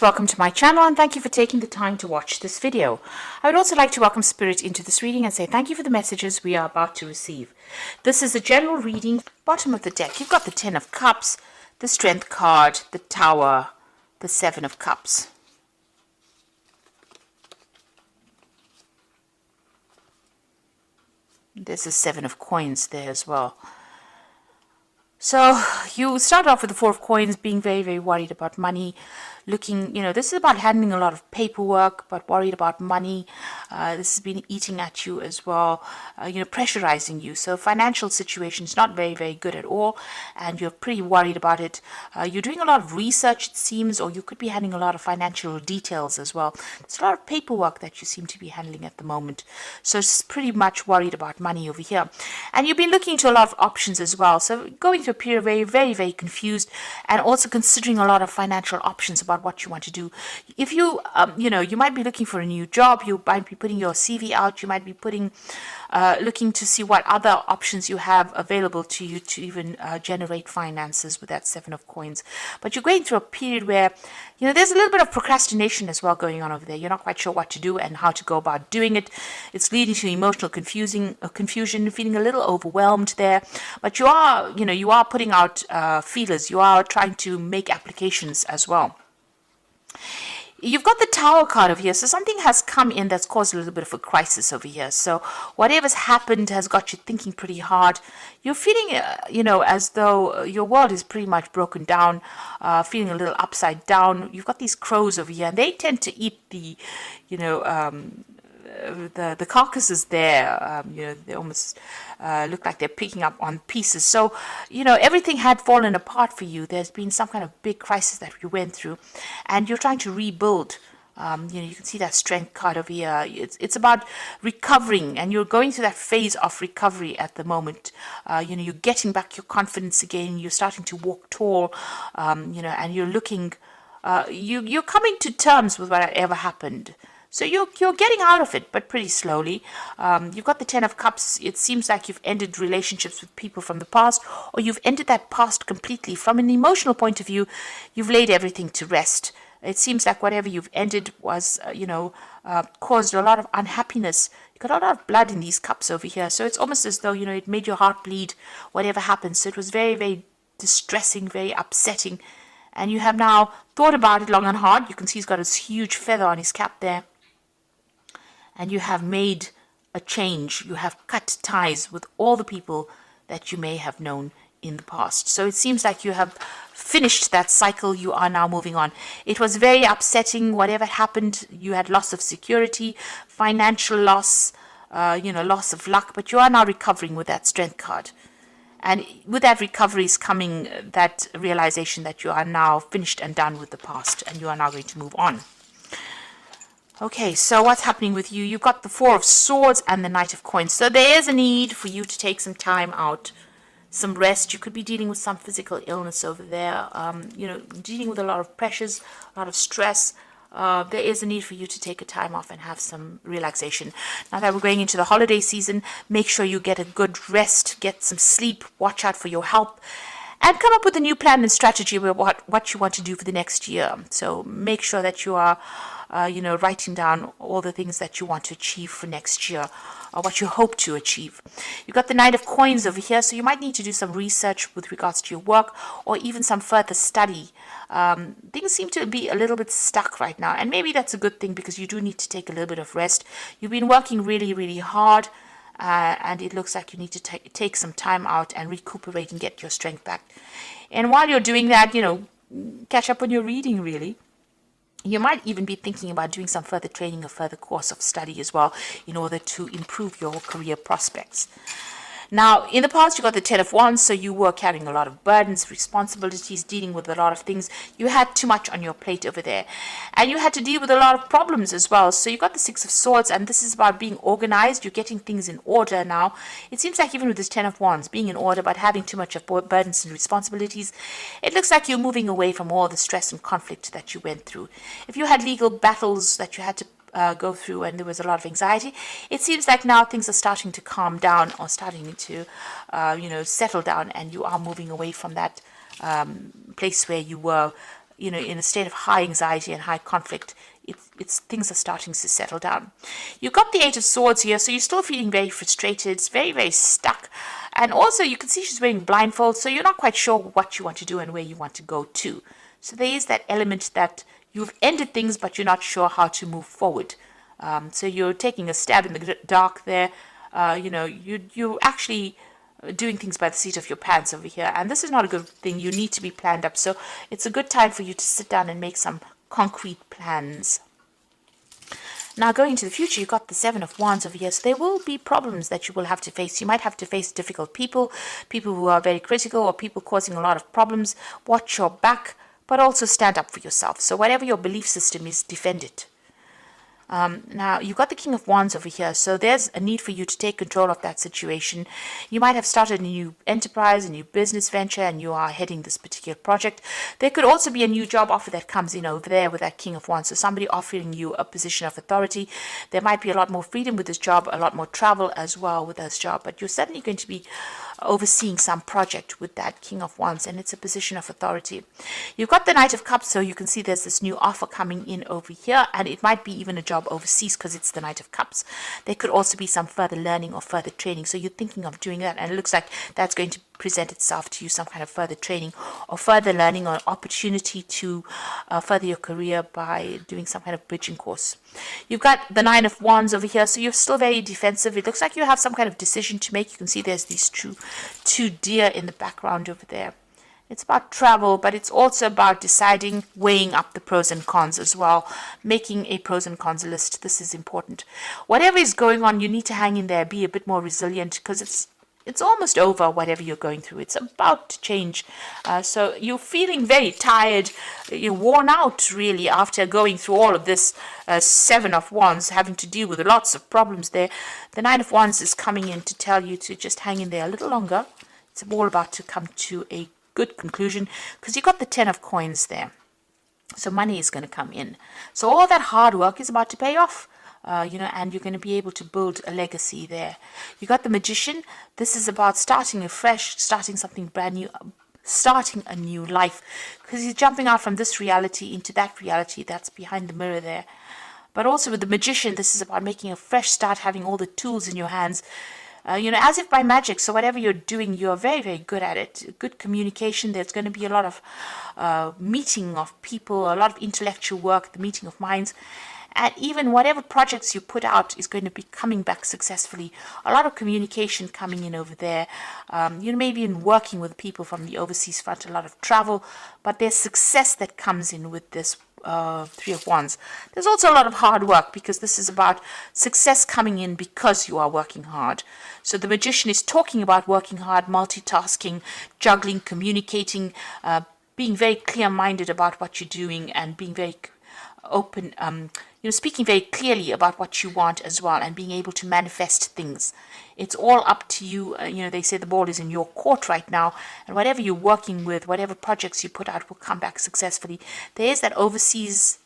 Welcome to my channel and thank you for taking the time to watch this video. I would also like to welcome Spirit into this reading and say thank you for the messages we are about to receive. This is a general reading. Bottom of the deck, you've got the 10 of Cups, the Strength card, the Tower, the 7 of Cups. There's a 7 of Coins there as well. So you start off with the 4 of Coins, being very, very worried about money. Looking, this is about handling a lot of paperwork, but worried about money. This has been eating at you as well, pressurizing you. So financial situation is not very, very good at all, and you're pretty worried about it. You're doing a lot of research, it seems, or you could be handling a lot of financial details as well. There's a lot of paperwork that you seem to be handling at the moment. So it's pretty much worried about money over here. And you've been looking into a lot of options as well. So going through a period very, very, very confused, and also considering a lot of financial options about what you want to do. If you, you might be looking for a new job, you might be putting your CV out, you might be looking to see what other options you have available to you to even generate finances with that 7 of Coins. But you're going through a period where, there's a little bit of procrastination as well going on over there. You're not quite sure what to do and how to go about doing it. It's leading to emotional confusion, feeling a little overwhelmed there. But you are putting out feelers. You are trying to make applications as well. You've got the Tower card over here, so something has come in that's caused a little bit of a crisis over here. So whatever's happened has got you thinking pretty hard. You're feeling, as though your world is pretty much broken down, feeling a little upside down. You've got these crows over here, and they tend to eat the, the carcasses there. They almost look like they're picking up on pieces. So, everything had fallen apart for you. There's been some kind of big crisis that you went through, and you're trying to rebuild. You can see that Strength card over here. It's about recovering, and you're going through that phase of recovery at the moment. You're getting back your confidence again. You're starting to walk tall, and you're looking. You're coming to terms with whatever happened. So you're getting out of it, but pretty slowly. You've got the 10 of Cups. It seems like you've ended relationships with people from the past, or you've ended that past completely. From an emotional point of view, you've laid everything to rest. It seems like whatever you've ended was, caused a lot of unhappiness. You've got a lot of blood in these cups over here. So it's almost as though, it made your heart bleed, whatever happened. So it was very, very distressing, very upsetting. And you have now thought about it long and hard. You can see he's got this huge feather on his cap there. And you have made a change. You have cut ties with all the people that you may have known in the past. So it seems like you have finished that cycle. You are now moving on. It was very upsetting. Whatever happened, you had loss of security, financial loss, loss of luck. But you are now recovering with that Strength card. And with that recovery is coming that realization that you are now finished and done with the past. And you are now going to move on. Okay, so what's happening with you? You've got the 4 of Swords and the Knight of Coins. So there is a need for you to take some time out, some rest. You could be dealing with some physical illness over there, dealing with a lot of pressures, a lot of stress. There is a need for you to take a time off and have some relaxation. Now that we're going into the holiday season, make sure you get a good rest, get some sleep, watch out for your health, and come up with a new plan and strategy about what you want to do for the next year. So make sure that you are writing down all the things that you want to achieve for next year, or what you hope to achieve. You've got the Knight of Coins over here, so you might need to do some research with regards to your work, or even some further study. Things seem to be a little bit stuck right now, and maybe that's a good thing because you do need to take a little bit of rest. You've been working really, really hard, and it looks like you need to take some time out and recuperate and get your strength back. And while you're doing that, catch up on your reading, really. You might even be thinking about doing some further training, a further course of study as well, in order to improve your career prospects. Now, in the past, you got the 10 of Wands, so you were carrying a lot of burdens, responsibilities, dealing with a lot of things. You had too much on your plate over there. And you had to deal with a lot of problems as well. So you got the 6 of Swords, and this is about being organized. You're getting things in order now. It seems like even with this 10 of Wands, being in order, but having too much of burdens and responsibilities, it looks like you're moving away from all the stress and conflict that you went through. If you had legal battles that you had to go through and there was a lot of anxiety, it seems like now things are starting to calm down, or starting to settle down, and you are moving away from that place where you were in a state of high anxiety and high conflict. It's things are starting to settle down. You've got the Eight of Swords here, so you're still feeling very frustrated. It's very, very stuck. And also, you can see she's wearing blindfolds, so you're not quite sure what you want to do and where you want to go to. So there is that element that you've ended things, but you're not sure how to move forward. So you're taking a stab in the dark there. You're actually doing things by the seat of your pants over here. And this is not a good thing. You need to be planned up. So it's a good time for you to sit down and make some concrete plans. Now, going into the future, you've got the Seven of Wands over here. So there will be problems that you will have to face. You might have to face difficult people who are very critical, or people causing a lot of problems. Watch your back, but also stand up for yourself. So whatever your belief system is, defend it. Now, you've got the King of Wands over here, so there's a need for you to take control of that situation. You might have started a new enterprise, a new business venture, and you are heading this particular project. There could also be a new job offer that comes in over there with that King of Wands, so somebody offering you a position of authority. There might be a lot more freedom with this job, a lot more travel as well with this job, but you're certainly going to be overseeing some project with that King of Wands, and it's a position of authority. You've got the Knight of Cups, so you can see there's this new offer coming in over here, and it might be even a job overseas because it's the Knight of Cups. There could also be some further learning or further training, so you're thinking of doing that, and it looks like that's going to present itself to you, some kind of further training or further learning or opportunity to further your career by doing some kind of bridging course. You've got the Nine of Wands over here, so you're still very defensive. It looks like you have some kind of decision to make. You can see there's these two deer in the background over there. It's about travel, but it's also about deciding, weighing up the pros and cons as well, making a pros and cons list. This is important. Whatever is going on, you need to hang in there, be a bit more resilient, because it's almost over, whatever you're going through. It's about to change. So you're feeling very tired. You're worn out, really, after going through all of this Seven of Wands, having to deal with lots of problems there. The Nine of Wands is coming in to tell you to just hang in there a little longer. It's all about to come to a good conclusion, because you've got the Ten of Coins there. So money is going to come in. So all that hard work is about to pay off. And you're going to be able to build a legacy there. You got the Magician. This is about starting afresh, starting something brand new, starting a new life, because he's jumping out from this reality into that reality that's behind the mirror there. But also with the Magician, this is about making a fresh start, having all the tools in your hands, as if by magic. So whatever you're doing, you're very, very good at it. Good communication. There's going to be a lot of meeting of people, a lot of intellectual work, the meeting of minds. And even whatever projects you put out is going to be coming back successfully. A lot of communication coming in over there. Maybe in working with people from the overseas front, a lot of travel. But there's success that comes in with this Three of Wands. There's also a lot of hard work, because this is about success coming in because you are working hard. So the Magician is talking about working hard, multitasking, juggling, communicating, being very clear-minded about what you're doing, and being very open, speaking very clearly about what you want as well, and being able to manifest things. It's all up to you. They say the ball is in your court right now, and whatever you're working with, whatever projects you put out will come back successfully. There is that overseas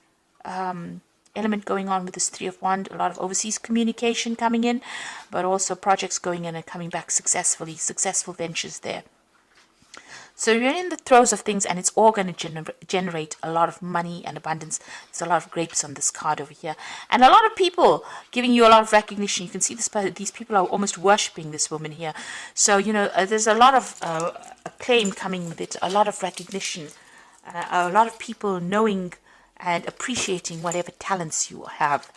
element going on with this Three of Wands, a lot of overseas communication coming in, but also projects going in and coming back successfully, successful ventures there. So you're in the throes of things, and it's all going to generate a lot of money and abundance. There's a lot of grapes on this card over here, and a lot of people giving you a lot of recognition. You can see these people are almost worshipping this woman here. So there's a lot of acclaim coming with it, a lot of recognition, a lot of people knowing and appreciating whatever talents you have.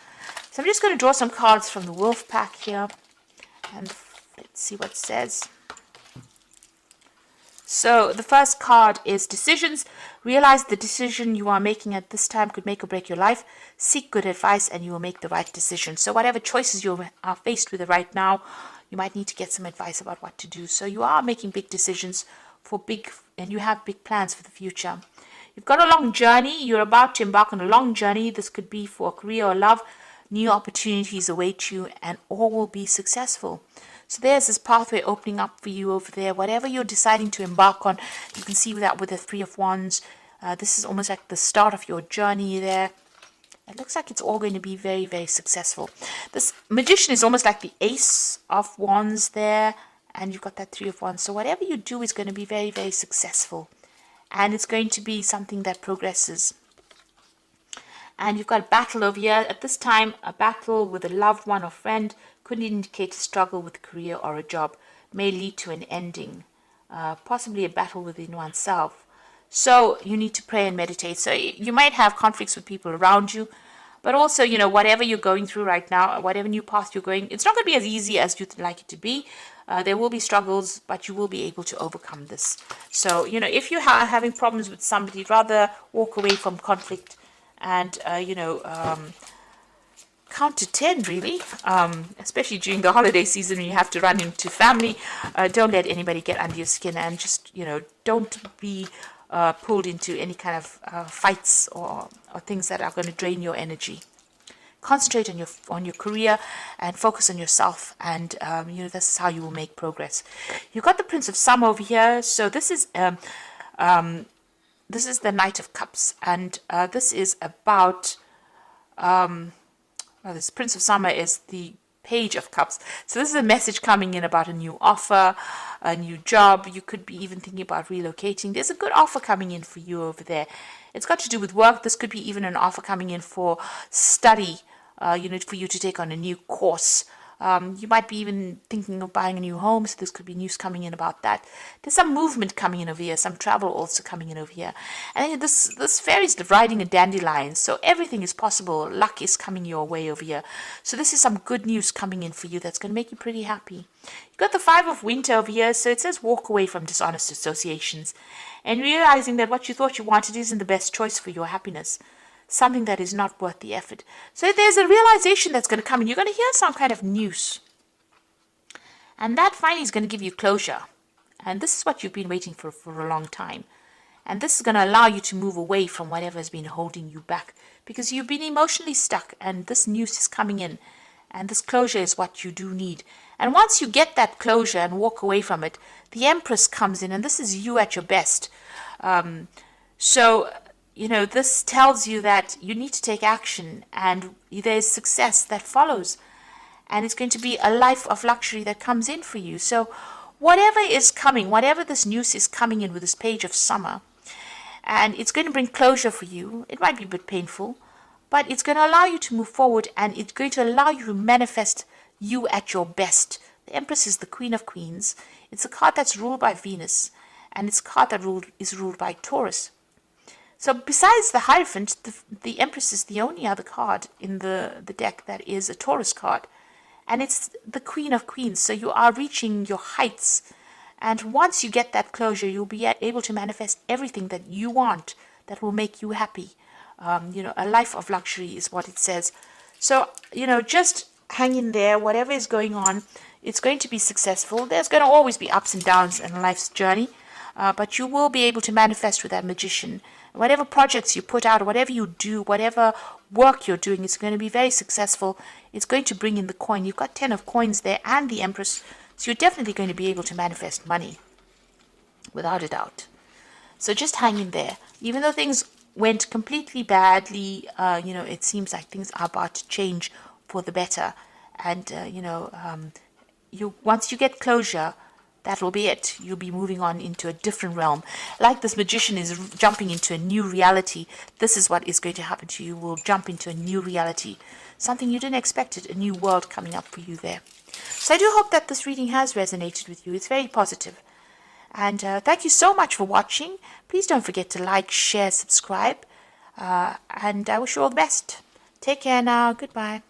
So I'm just going to draw some cards from the Wolf Pack here, and let's see what it says. So the first card is decisions. Realize the decision you are making at this time could make or break your life. Seek good advice, and you will make the right decision. So whatever choices you are faced with right now, you might need to get some advice about what to do. So you are making big decisions and you have big plans for the future. You've got a long journey. You're about to embark on a long journey. This could be for career or love. New opportunities await you, and all will be successful. So there's this pathway opening up for you over there. Whatever you're deciding to embark on, you can see that with the Three of Wands. This is almost like the start of your journey there. It looks like it's all going to be very, very successful. This Magician is almost like the Ace of Wands there. And you've got that Three of Wands. So whatever you do is going to be very, very successful. and it's going to be something that progresses. And you've got a battle over here. At this time, a battle with a loved one or friend could indicate a struggle with a career or a job, may lead to an ending, possibly a battle within oneself. So you need to pray and meditate. So you might have conflicts with people around you, but also, whatever you're going through right now, whatever new path you're going, it's not going to be as easy as you'd like it to be. There will be struggles, but you will be able to overcome this. So, if you're having problems with somebody, rather walk away from conflict and, count to 10, really, especially during the holiday season when you have to run into family. Don't let anybody get under your skin, and just, don't be pulled into any kind of fights or things that are going to drain your energy. Concentrate on your career and focus on yourself, and this is how you will make progress. You've got the Prince of Summer over here, so this is the Knight of Cups, and this is about this Prince of Summer is the Page of Cups. So this is a message coming in about a new offer, a new job. You could be even thinking about relocating. There's a good offer coming in for you over there. It's got to do with work. This could be even an offer coming in for study, for you to take on a new course. You might be even thinking of buying a new home, so this could be news coming in about that. There's some movement coming in over here, some travel also coming in over here. And then this fairy's riding a dandelion, so everything is possible. Luck is coming your way over here. So this is some good news coming in for you that's going to make you pretty happy. You've got the Five of Winter over here, so it says walk away from dishonest associations and realizing that what you thought you wanted isn't the best choice for your happiness. Something that is not worth the effort. So there's a realization that's going to come in. You're going to hear some kind of news. And that finally is going to give you closure. And this is what you've been waiting for a long time. And this is going to allow you to move away from whatever has been holding you back, because you've been emotionally stuck, and this news is coming in. And this closure is what you do need. And once you get that closure and walk away from it, the Empress comes in, and this is you at your best. This tells you that you need to take action, and there's success that follows. And it's going to be a life of luxury that comes in for you. So whatever is coming, whatever this news is coming in with this Page of Summer, and it's going to bring closure for you. It might be a bit painful, but it's going to allow you to move forward, and it's going to allow you to manifest you at your best. The Empress is the Queen of Queens. It's a card that's ruled by Venus, and it's a card that is ruled by Taurus. So besides the Hierophant, the Empress is the only other card in the deck that is a Taurus card. And it's the Queen of Queens. So you are reaching your heights. And once you get that closure, you'll be able to manifest everything that you want that will make you happy. A life of luxury is what it says. So, just hang in there. Whatever is going on, it's going to be successful. There's going to always be ups and downs in life's journey. But you will be able to manifest with that magician. Whatever projects you put out, whatever you do, whatever work you're doing, it's going to be very successful. It's going to bring in the coin. You've got 10 of coins there and the Empress. So you're definitely going to be able to manifest money, without a doubt. So just hang in there. Even though things went completely badly, it seems like things are about to change for the better. And, once you get closure, that will be it. You'll be moving on into a different realm. Like this magician is jumping into a new reality, this is what is going to happen to you. You will jump into a new reality. Something you didn't expect, a new world coming up for you there. So I do hope that this reading has resonated with you. It's very positive. And thank you so much for watching. Please don't forget to like, share, subscribe. And I wish you all the best. Take care now. Goodbye.